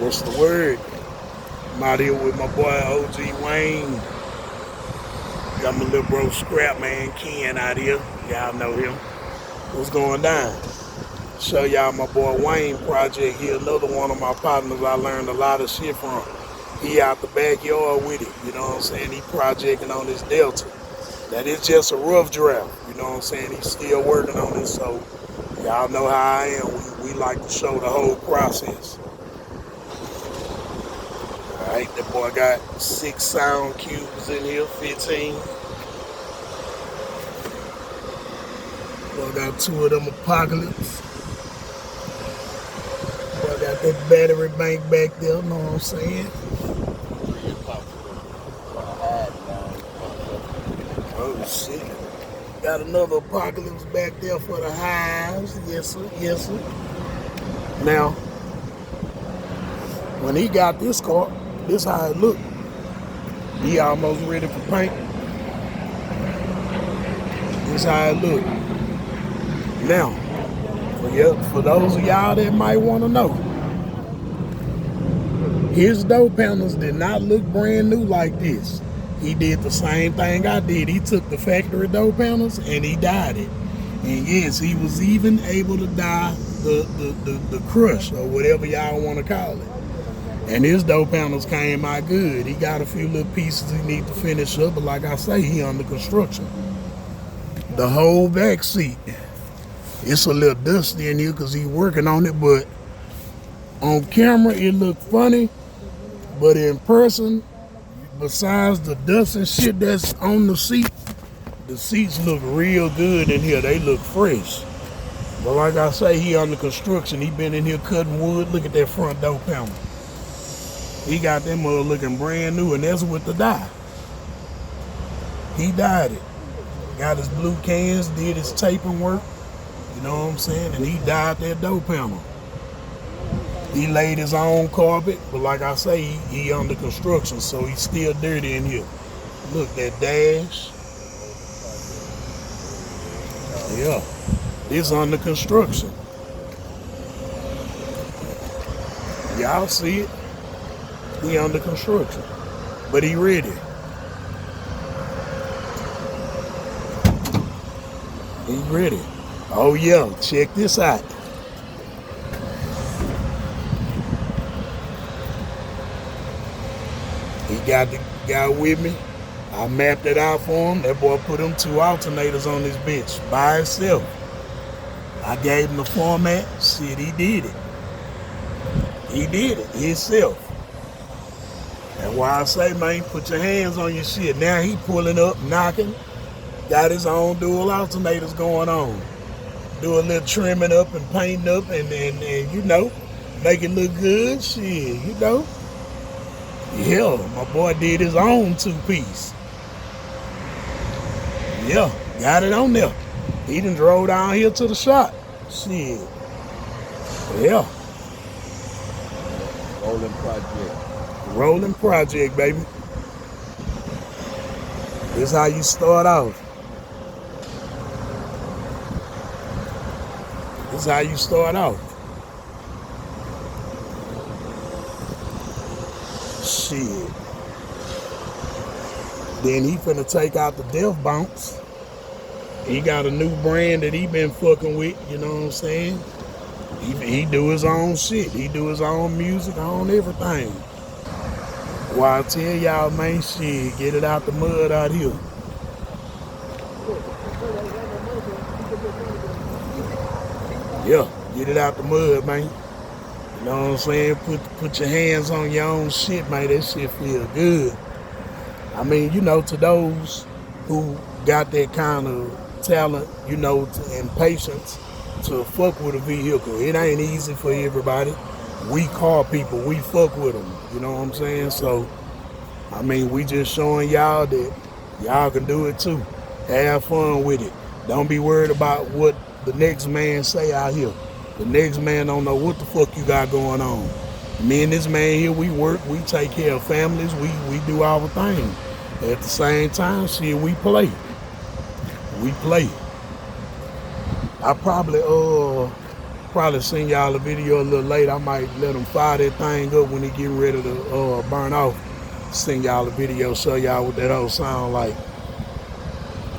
What's the word? I'm out here with my boy OG Wayne. Got my little bro Scrap Man Ken out here. Y'all know him. What's going down? Show y'all my boy Wayne project here. Another one of my partners I learned a lot of shit from. He out the backyard with it. You know what I'm saying? He projecting on this Delta. That is just a rough draft. You know what I'm saying? He's still working on it. So y'all know how I am. We like to show the whole process. Alright, that boy got 6 sound cubes in here, 15. Boy got 2 of them Apocalypse. Boy got that battery bank back there, know what I'm saying? Oh shit. Got another Apocalypse back there for the hives. Yes sir, yes sir. Now, when he got this car, this how it looked. He almost ready for paint. This how it look. Now, for those of y'all that might want to know, his door panels did not look brand new like this. He did the same thing I did. He took the factory door panels and he dyed it. And yes, he was even able to dye the crush or whatever y'all want to call it. And his door panels came out good. He got a few little pieces he need to finish up, but like I say, he under construction. The whole back seat, it's a little dusty in here because he working on it, but on camera it looked funny, but in person, besides the dust and shit that's on the seats look real good in here. They look fresh. But like I say, he under construction. He been in here cutting wood. Look at that front door panel. He got them mother looking brand new, and that's with the dye. He dyed it. Got his blue cans, did his taping work, you know what I'm saying? And he dyed that door panel. He laid his own carpet, but like I say, he under construction, so he's still dirty in here. Look, that dash. Yeah, it's under construction. Y'all see it? He under construction, but he ready. He ready. Oh yeah, check this out. He got the guy with me. I mapped it out for him. That boy put them 2 alternators on this bitch by himself. I gave him the format. Shit, he did it. He did it himself. That's why I say, man, put your hands on your shit. Now he pulling up, knocking. Got his own dual alternators going on. Do a little trimming up and painting up and you know, make it look good. Shit, you know. Yeah, my boy did his own 2-piece. Yeah, got it on there. He done drove down here to the shop. Shit. Yeah. Rolling project. Rolling project, baby. This how you start off. This how you start off. Shit. Then he finna take out the death bounce. He got a new brand that he been fucking with, you know what I'm saying? He do his own shit. He do his own music, own everything. Why I tell y'all, man, shit, get it out the mud out here. Yeah, get it out the mud, man. You know what I'm saying? Put your hands on your own shit, man. That shit feel good. I mean, you know, to those who got that kind of talent, you know, and patience to fuck with a vehicle. It ain't easy for everybody. We car people, we fuck with them. You know what I'm saying? So, I mean, we just showing y'all that y'all can do it too. Have fun with it. Don't be worried about what the next man say out here. The next man don't know what the fuck you got going on. Me and this man here, we work, we take care of families, we do our thing. At the same time, shit, we play. We play. I probably probably send y'all a video a little later. I might let them fire that thing up when it getting ready to burn off. Send y'all a video, show y'all what that old sound like.